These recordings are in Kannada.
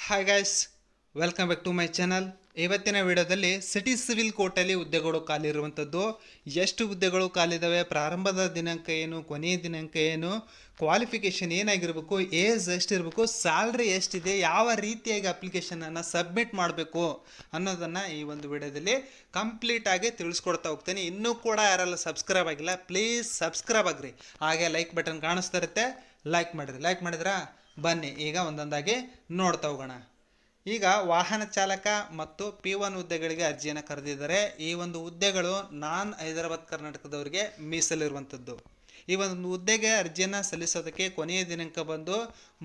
Hi guys, welcome back to my channel. ಇವತ್ತಿನ ವಿಡಿಯೋದಲ್ಲಿ ಸಿಟಿ ಸಿವಿಲ್ ಕೋರ್ಟಲ್ಲಿ ಹುದ್ದೆಗಳು ಖಾಲಿ ಇರುವಂಥದ್ದು, ಎಷ್ಟು ಹುದ್ದೆಗಳು ಖಾಲಿದ್ದಾವೆ, ಪ್ರಾರಂಭದ ದಿನಾಂಕ ಏನು, ಕೊನೆಯ ದಿನಾಂಕ ಏನು, ಕ್ವಾಲಿಫಿಕೇಷನ್ ಏನಾಗಿರಬೇಕು, ಏಜ್ ಎಷ್ಟಿರಬೇಕು, ಸ್ಯಾಲ್ರಿ ಎಷ್ಟಿದೆ, ಯಾವ ರೀತಿಯಾಗಿ ಅಪ್ಲಿಕೇಶನನ್ನು ಸಬ್ಮಿಟ್ ಮಾಡಬೇಕು ಅನ್ನೋದನ್ನು ಈ ಒಂದು ವಿಡಿಯೋದಲ್ಲಿ ಕಂಪ್ಲೀಟಾಗಿ ತಿಳಿಸ್ಕೊಡ್ತಾ ಹೋಗ್ತೇನೆ. ಇನ್ನೂ ಕೂಡ ಯಾರೆಲ್ಲ ಸಬ್ಸ್ಕ್ರೈಬ್ ಆಗಿಲ್ಲ, ಪ್ಲೀಸ್ ಸಬ್ಸ್ಕ್ರೈಬ್ ಆಗಿರಿ. ಹಾಗೆ ಲೈಕ್ ಬಟನ್ ಕಾಣಿಸ್ತಾ ಇರುತ್ತೆ, ಲೈಕ್ ಮಾಡಿರಿ. ಲೈಕ್ ಮಾಡಿದ್ರಾ? ಬನ್ನಿ ಈಗ ಒಂದೊಂದಾಗಿ ನೋಡ್ತಾ ಹೋಗೋಣ. ಈಗ ವಾಹನ ಚಾಲಕ ಮತ್ತು P1 ಹುದ್ದೆಗಳಿಗೆ ಅರ್ಜಿಯನ್ನು ಕರೆದಿದ್ದಾರೆ. ಈ ಒಂದು ಹುದ್ದೆಗಳು ಹೈದರಾಬಾದ್ ಕರ್ನಾಟಕದವರಿಗೆ ಮೀಸಲಿರುವಂಥದ್ದು. ಈ ಒಂದು ಹುದ್ದೆಗೆ ಅರ್ಜಿಯನ್ನು ಸಲ್ಲಿಸೋದಕ್ಕೆ ಕೊನೆಯ ದಿನಾಂಕ ಬಂದು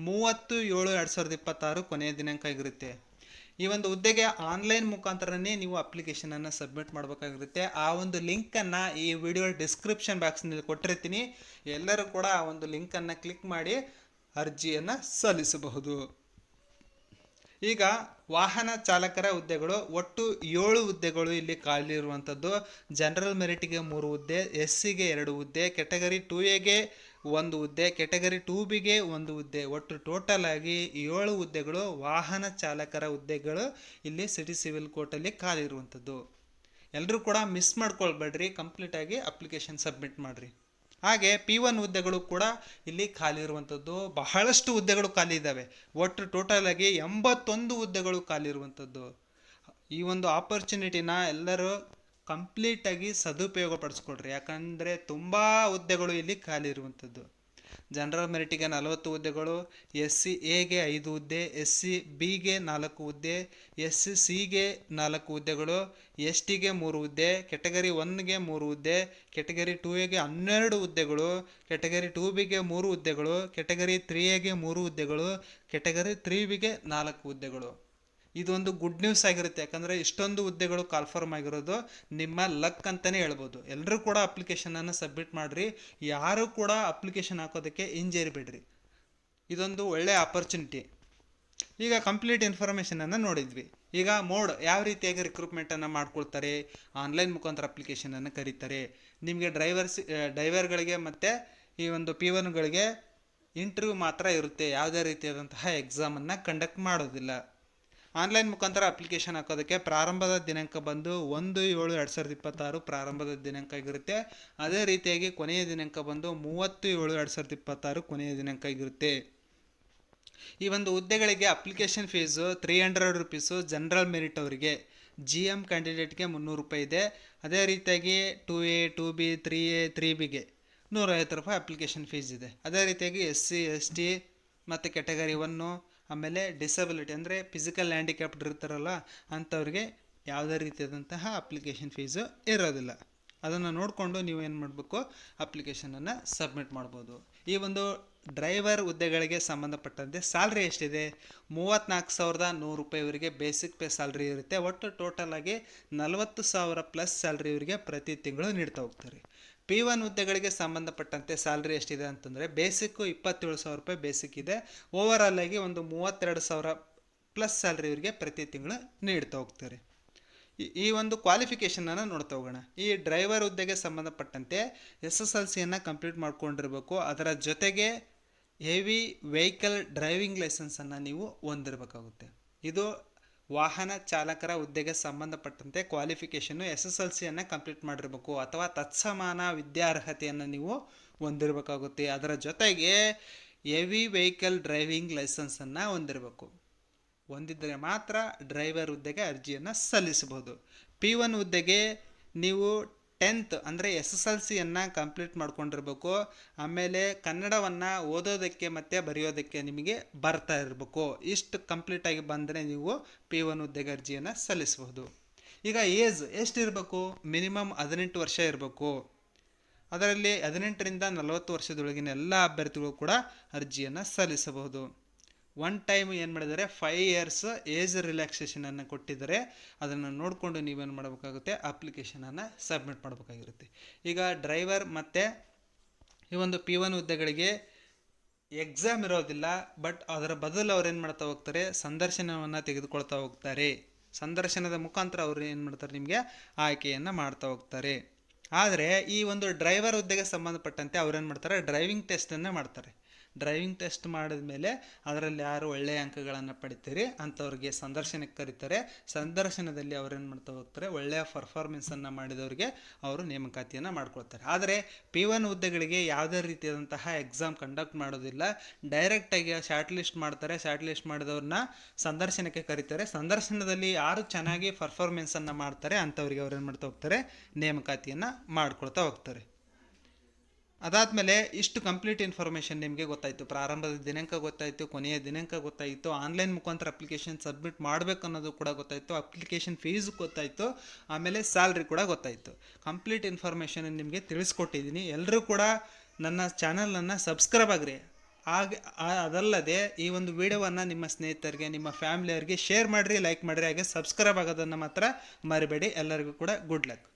30/7/2026 ಕೊನೆಯ ದಿನಾಂಕ ಆಗಿರುತ್ತೆ. ಈ ಒಂದು ಹುದ್ದೆಗೆ ಆನ್ಲೈನ್ ಮುಖಾಂತರನೇ ನೀವು ಅಪ್ಲಿಕೇಶನನ್ನು ಸಬ್ಮಿಟ್ ಮಾಡಬೇಕಾಗಿರುತ್ತೆ. ಆ ಒಂದು ಲಿಂಕನ್ನು ಈ ವಿಡಿಯೋ ಡಿಸ್ಕ್ರಿಪ್ಷನ್ ಬಾಕ್ಸ್ನಲ್ಲಿ ಕೊಟ್ಟಿರ್ತೀನಿ. ಎಲ್ಲರೂ ಕೂಡ ಆ ಒಂದು ಲಿಂಕನ್ನು ಕ್ಲಿಕ್ ಮಾಡಿ ಅರ್ಜಿಯನ್ನು ಸಲ್ಲಿಸಬಹುದು. ಈಗ ವಾಹನ ಚಾಲಕರ ಹುದ್ದೆಗಳು ಒಟ್ಟು 7 ಹುದ್ದೆಗಳು ಇಲ್ಲಿ ಖಾಲಿ ಇರುವಂಥದ್ದು. ಜನರಲ್ ಮೆರಿಟಿಗೆ 3 ಹುದ್ದೆ, SCಗೆ 2 ಹುದ್ದೆ, ಕೆಟಗರಿ 2Aಗೆ 1 ಹುದ್ದೆ, ಕೆಟಗರಿ 2Bಗೆ 1 ಹುದ್ದೆ, ಒಟ್ಟು ಟೋಟಲ್ ಆಗಿ 7 ಹುದ್ದೆಗಳು ವಾಹನ ಚಾಲಕರ ಹುದ್ದೆಗಳು ಇಲ್ಲಿ ಸಿಟಿ ಸಿವಿಲ್ ಕೋರ್ಟಲ್ಲಿ ಖಾಲಿ ಇರುವಂಥದ್ದು. ಎಲ್ಲರೂ ಕೂಡ ಮಿಸ್ ಮಾಡ್ಕೊಳ್ಬೇಡ್ರಿ, ಕಂಪ್ಲೀಟಾಗಿ ಅಪ್ಲಿಕೇಶನ್ ಸಬ್ಮಿಟ್ ಮಾಡಿರಿ. ಹಾಗೆ P1 ಹುದ್ದೆಗಳು ಕೂಡ ಇಲ್ಲಿ ಖಾಲಿ ಇರುವಂಥದ್ದು. ಬಹಳಷ್ಟು ಹುದ್ದೆಗಳು ಖಾಲಿ ಇದ್ದಾವೆ. ಒಟ್ಟು ಟೋಟಲ್ ಆಗಿ 81 ಹುದ್ದೆಗಳು ಖಾಲಿ ಇರುವಂಥದ್ದು. ಈ ಒಂದು ಆಪರ್ಚುನಿಟಿನ ಎಲ್ಲರೂ ಕಂಪ್ಲೀಟಾಗಿ ಸದುಪಯೋಗ ಪಡಿಸ್ಕೊಡ್ರಿ, ಯಾಕಂದರೆ ತುಂಬ ಹುದ್ದೆಗಳು ಇಲ್ಲಿ ಖಾಲಿ ಇರುವಂಥದ್ದು. ಜನರಲ್ ಮೆರಿಟಿಗೆ 40 ಹುದ್ದೆಗಳು, SCAಗೆ 5 ಹುದ್ದೆ, SCBಗೆ 4 ಹುದ್ದೆ, SCCಗೆ 4 ಹುದ್ದೆಗಳು, STಗೆ 3 ಹುದ್ದೆ, ಕೆಟಗರಿ 1ಗೆ 3 ಹುದ್ದೆ, ಕೆಟಗರಿ 2Aಗೆ 12 ಹುದ್ದೆಗಳು, ಕೆಟಗರಿ 2Bಗೆ 3 ಹುದ್ದೆಗಳು, ಕೆಟಗರಿ 3Aಗೆ 3 ಹುದ್ದೆಗಳು, ಕೆಟಗರಿ 3Bಗೆ 4 ಹುದ್ದೆಗಳು. ಇದೊಂದು ಗುಡ್ ನ್ಯೂಸ್ ಆಗಿರುತ್ತೆ, ಯಾಕಂದರೆ ಇಷ್ಟೊಂದು ಹುದ್ದೆಗಳು ಕಾಲ್ಫರ್ಮ್ ಆಗಿರೋದು ನಿಮ್ಮ ಲಕ್ ಅಂತಲೇ ಹೇಳ್ಬೋದು. ಎಲ್ಲರೂ ಕೂಡ ಅಪ್ಲಿಕೇಶನನ್ನು ಸಬ್ಮಿಟ್ ಮಾಡಿರಿ. ಯಾರೂ ಕೂಡ ಅಪ್ಲಿಕೇಶನ್ ಹಾಕೋದಕ್ಕೆ ಹಿಂಜರಿಬೇಡ್ರಿ. ಇದೊಂದು ಒಳ್ಳೆಯ ಆಪರ್ಚುನಿಟಿ. ಈಗ ಕಂಪ್ಲೀಟ್ ಇನ್ಫಾರ್ಮೇಷನನ್ನು ನೋಡಿದ್ವಿ. ಈಗ ಮೋಡ್ ಯಾವ ರೀತಿಯಾಗಿ ರಿಕ್ರೂಟ್ಮೆಂಟನ್ನು ಮಾಡ್ಕೊಳ್ತಾರೆ, ಆನ್ಲೈನ್ ಮುಖಾಂತರ ಅಪ್ಲಿಕೇಶನನ್ನು ಕರೀತಾರೆ. ನಿಮಗೆ ಡ್ರೈವರ್ಗಳಿಗೆ ಮತ್ತು ಈ ಒಂದು P1ಗಳಿಗೆ ಇಂಟರ್ವ್ಯೂ ಮಾತ್ರ ಇರುತ್ತೆ, ಯಾವುದೇ ರೀತಿಯಾದಂತಹ ಎಕ್ಸಾಮನ್ನು ಕಂಡಕ್ಟ್ ಮಾಡೋದಿಲ್ಲ. ಆನ್ಲೈನ್ ಮುಖಾಂತರ ಅಪ್ಲಿಕೇಶನ್ ಹಾಕೋದಕ್ಕೆ ಪ್ರಾರಂಭದ ದಿನಾಂಕ ಬಂದು 1/7/2026 ಪ್ರಾರಂಭದ ದಿನಾಂಕ ಆಗಿರುತ್ತೆ. ಅದೇ ರೀತಿಯಾಗಿ ಕೊನೆಯ ದಿನಾಂಕ ಬಂದು 30/7/2026 ಕೊನೆಯ ದಿನಾಂಕ ಆಗಿರುತ್ತೆ. ಈ ಒಂದು ಹುದ್ದೆಗಳಿಗೆ application fees 300 rupees general merit ಅವರಿಗೆ, GM ಕ್ಯಾಂಡಿಡೇಟ್ಗೆ 300 ರೂಪಾಯಿ ಇದೆ. ಅದೇ ರೀತಿಯಾಗಿ 2A 2B 3A 3Bಗೆ 150 ರೂಪಾಯಿ ಅಪ್ಲಿಕೇಶನ್ ಫೀಸ್ ಇದೆ. ಅದೇ ರೀತಿಯಾಗಿ SC ST ಮತ್ತು ಕೆಟಗರಿ 1, ಆಮೇಲೆ ಡಿಸಬಿಲಿಟಿ ಅಂದರೆ ಫಿಸಿಕಲ್ ಹ್ಯಾಂಡಿಕ್ಯಾಪ್ಡ್ ಇರ್ತಾರಲ್ಲ ಅಂಥವ್ರಿಗೆ ಯಾವುದೇ ರೀತಿಯಾದಂತಹ ಅಪ್ಲಿಕೇಶನ್ ಫೀಸು ಇರೋದಿಲ್ಲ. ಅದನ್ನು ನೋಡಿಕೊಂಡು ನೀವು ಏನು ಮಾಡಬೇಕು, ಅಪ್ಲಿಕೇಶನನ್ನು ಸಬ್ಮಿಟ್ ಮಾಡ್ಬೋದು. ಈ ಒಂದು ಡ್ರೈವರ್ ಹುದ್ದೆಗಳಿಗೆ ಸಂಬಂಧಪಟ್ಟಂತೆ ಸ್ಯಾಲ್ರಿ ಎಷ್ಟಿದೆ, 34,100 ರೂಪಾಯಿವರೆಗೆ ಬೇಸಿಕ್ ಪೇ ಸ್ಯಾಲ್ರಿ ಇರುತ್ತೆ. ಒಟ್ಟು ಟೋಟಲ್ ಆಗಿ 40,000 ಪ್ಲಸ್ ಸ್ಯಾಲ್ರಿ ಇವರಿಗೆ ಪ್ರತಿ ತಿಂಗಳು ನೀಡ್ತಾ ಹೋಗ್ತಾರೆ. P1 ಹುದ್ದೆಗಳಿಗೆ ಸಂಬಂಧಪಟ್ಟಂತೆ ಸ್ಯಾಲ್ರಿ ಎಷ್ಟಿದೆ ಅಂತಂದರೆ ಬೇಸಿಕ್ಕು 27,000 ರೂಪಾಯಿ ಬೇಸಿಕ್ ಇದೆ. ಓವರಾಲ್ ಆಗಿ ಒಂದು 32,000 ಪ್ಲಸ್ ಸ್ಯಾಲ್ರಿ ಇವರಿಗೆ ಪ್ರತಿ ತಿಂಗಳು ನೀಡ್ತಾ ಹೋಗ್ತಾರೆ. ಈ ಒಂದು ಕ್ವಾಲಿಫಿಕೇಷನನ್ನು ನೋಡ್ತಾ ಹೋಗೋಣ. ಈ ಡ್ರೈವರ್ ಹುದ್ದೆಗೆ ಸಂಬಂಧಪಟ್ಟಂತೆ SSLCಯನ್ನು ಕಂಪ್ಲೀಟ್ ಮಾಡ್ಕೊಂಡಿರಬೇಕು. ಅದರ ಜೊತೆಗೆ ಹೆವಿ ವೆಹಿಕಲ್ ಡ್ರೈವಿಂಗ್ ಲೈಸೆನ್ಸನ್ನು ನೀವು ಹೊಂದಿರಬೇಕಾಗುತ್ತೆ. ಇದು ವಾಹನ ಚಾಲಕರ ಹುದ್ದೆಗೆ ಸಂಬಂಧಪಟ್ಟಂತೆ ಕ್ವಾಲಿಫಿಕೇಷನ್ನು SSLCಯನ್ನು ಕಂಪ್ಲೀಟ್ ಮಾಡಿರಬೇಕು ಅಥವಾ ತತ್ಸಮಾನ ವಿದ್ಯಾರ್ಹತೆಯನ್ನು ನೀವು ಹೊಂದಿರಬೇಕಾಗುತ್ತೆ. ಅದರ ಜೊತೆಗೆ ಹೆವಿ ವೆಹಿಕಲ್ ಡ್ರೈವಿಂಗ್ ಲೈಸೆನ್ಸನ್ನು ಹೊಂದಿದ್ದರೆ ಮಾತ್ರ ಡ್ರೈವರ್ ಹುದ್ದೆಗೆ ಅರ್ಜಿಯನ್ನು ಸಲ್ಲಿಸಬಹುದು. P1 ಹುದ್ದೆಗೆ ನೀವು 10th ಅಂದರೆ SSLCಯನ್ನು ಕಂಪ್ಲೀಟ್ ಮಾಡ್ಕೊಂಡಿರ್ಬೇಕು. ಆಮೇಲೆ ಕನ್ನಡವನ್ನು ಓದೋದಕ್ಕೆ ಮತ್ತು ಬರೆಯೋದಕ್ಕೆ ನಿಮಗೆ ಬರ್ತಾ ಇರಬೇಕು. ಇಷ್ಟು ಕಂಪ್ಲೀಟಾಗಿ ಬಂದರೆ ನೀವು P1 ಹುದ್ದೆಗೆ ಅರ್ಜಿಯನ್ನು ಸಲ್ಲಿಸಬಹುದು. ಈಗ ಏಜ್ ಎಷ್ಟಿರಬೇಕು, ಮಿನಿಮಮ್ 18 ವರ್ಷ ಇರಬೇಕು. ಅದರಲ್ಲಿ 18ರಿಂದ 40 ವರ್ಷದೊಳಗಿನ ಎಲ್ಲ ಅಭ್ಯರ್ಥಿಗಳು ಕೂಡ ಅರ್ಜಿಯನ್ನು ಸಲ್ಲಿಸಬಹುದು. ಒನ್ ಟೈಮ್ ಏನು ಮಾಡಿದ್ದಾರೆ, 5 years ಏಜ್ ರಿಲ್ಯಾಕ್ಸೇಷನನ್ನು ಕೊಟ್ಟಿದ್ದಾರೆ. ಅದನ್ನು ನೋಡಿಕೊಂಡು ನೀವೇನು ಮಾಡಬೇಕಾಗುತ್ತೆ, ಅಪ್ಲಿಕೇಶನನ್ನು ಸಬ್ಮಿಟ್ ಮಾಡಬೇಕಾಗಿರುತ್ತೆ. ಈಗ ಡ್ರೈವರ್ ಮತ್ತು ಈ ಒಂದು P1 ಹುದ್ದೆಗಳಿಗೆ ಎಕ್ಸಾಮ್ ಇರೋದಿಲ್ಲ, ಬಟ್ ಅದರ ಬದಲು ಅವ್ರು ಏನು ಮಾಡ್ತಾ ಹೋಗ್ತಾರೆ, ಸಂದರ್ಶನವನ್ನು ತೆಗೆದುಕೊಳ್ತಾ ಹೋಗ್ತಾರೆ. ಸಂದರ್ಶನದ ಮುಖಾಂತರ ಅವರು ಏನು ಮಾಡ್ತಾರೆ, ನಿಮಗೆ ಆಯ್ಕೆಯನ್ನು ಮಾಡ್ತಾ ಹೋಗ್ತಾರೆ. ಆದರೆ ಈ ಒಂದು ಡ್ರೈವರ್ ಹುದ್ದೆಗೆ ಸಂಬಂಧಪಟ್ಟಂತೆ ಅವ್ರೇನು ಮಾಡ್ತಾರೆ, ಡ್ರೈವಿಂಗ್ ಟೆಸ್ಟನ್ನು ಮಾಡ್ತಾರೆ. ಡ್ರೈವಿಂಗ್ ಟೆಸ್ಟ್ ಮಾಡಿದ ಮೇಲೆ ಅದರಲ್ಲಿ ಯಾರು ಒಳ್ಳೆಯ ಅಂಕಗಳನ್ನು ಪಡಿತೀರಿ ಅಂಥವ್ರಿಗೆ ಸಂದರ್ಶನಕ್ಕೆ ಕರೀತಾರೆ. ಸಂದರ್ಶನದಲ್ಲಿ ಅವ್ರು ಏನು ಮಾಡ್ತಾ ಹೋಗ್ತಾರೆ, ಒಳ್ಳೆಯ ಪರ್ಫಾರ್ಮೆನ್ಸನ್ನು ಮಾಡಿದವರಿಗೆ ಅವರು ನೇಮಕಾತಿಯನ್ನು ಮಾಡ್ಕೊಳ್ತಾರೆ. ಆದರೆ P1 ಹುದ್ದೆಗಳಿಗೆ ಯಾವುದೇ ರೀತಿಯಾದಂತಹ ಎಕ್ಸಾಮ್ ಕಂಡಕ್ಟ್ ಮಾಡೋದಿಲ್ಲ. ಡೈರೆಕ್ಟಾಗಿ ಶಾರ್ಟ್ ಲಿಸ್ಟ್ ಮಾಡ್ತಾರೆ. ಶಾರ್ಟ್ ಲಿಸ್ಟ್ ಮಾಡಿದವ್ರನ್ನ ಸಂದರ್ಶನಕ್ಕೆ ಕರೀತಾರೆ. ಸಂದರ್ಶನದಲ್ಲಿ ಯಾರು ಚೆನ್ನಾಗಿ ಪರ್ಫಾರ್ಮೆನ್ಸನ್ನು ಮಾಡ್ತಾರೆ ಅಂಥವ್ರಿಗೆ ಅವ್ರು ಏನು ಮಾಡ್ತಾ ಹೋಗ್ತಾರೆ, ನೇಮಕಾತಿಯನ್ನು ಮಾಡ್ಕೊಳ್ತಾ ಹೋಗ್ತಾರೆ. ಅದಾದಮೇಲೆ ಇಷ್ಟು ಕಂಪ್ಲೀಟ್ ಇನ್ಫಾರ್ಮೇಷನ್ ನಿಮಗೆ ಗೊತ್ತಾಯಿತು. ಪ್ರಾರಂಭದ ದಿನಾಂಕ ಗೊತ್ತಾಯಿತು, ಕೊನೆಯ ದಿನಾಂಕ ಗೊತ್ತಾಯಿತು, ಆನ್ಲೈನ್ ಮುಖಾಂತರ ಅಪ್ಲಿಕೇಶನ್ ಸಬ್ಮಿಟ್ ಮಾಡಬೇಕು ಅನ್ನೋದು ಕೂಡ ಗೊತ್ತಾಯಿತು, ಅಪ್ಲಿಕೇಶನ್ ಫೀಸ್ ಗೊತ್ತಾಯಿತು, ಆಮೇಲೆ ಸ್ಯಾಲ್ರಿ ಕೂಡ ಗೊತ್ತಾಯಿತು. ಕಂಪ್ಲೀಟ್ ಇನ್ಫಾರ್ಮೇಷನ್ ನಿಮಗೆ ತಿಳಿಸ್ಕೊಟ್ಟಿದ್ದೀನಿ. ಎಲ್ಲರೂ ಕೂಡ ನನ್ನ ಚಾನಲನ್ನು ಸಬ್ಸ್ಕ್ರೈಬ್ ಆಗಿರಿ. ಅದಲ್ಲದೆ ಈ ಒಂದು ವಿಡಿಯೋವನ್ನು ನಿಮ್ಮ ಸ್ನೇಹಿತರಿಗೆ, ನಿಮ್ಮ ಫ್ಯಾಮಿಲಿಯವರಿಗೆ ಶೇರ್ ಮಾಡಿರಿ, ಲೈಕ್ ಮಾಡಿರಿ, ಹಾಗೆ ಸಬ್ಸ್ಕ್ರೈಬ್ ಆಗೋದನ್ನು ಮಾತ್ರ ಮರಿಬೇಡಿ. ಎಲ್ಲರಿಗೂ ಕೂಡ ಗುಡ್ ಲಕ್.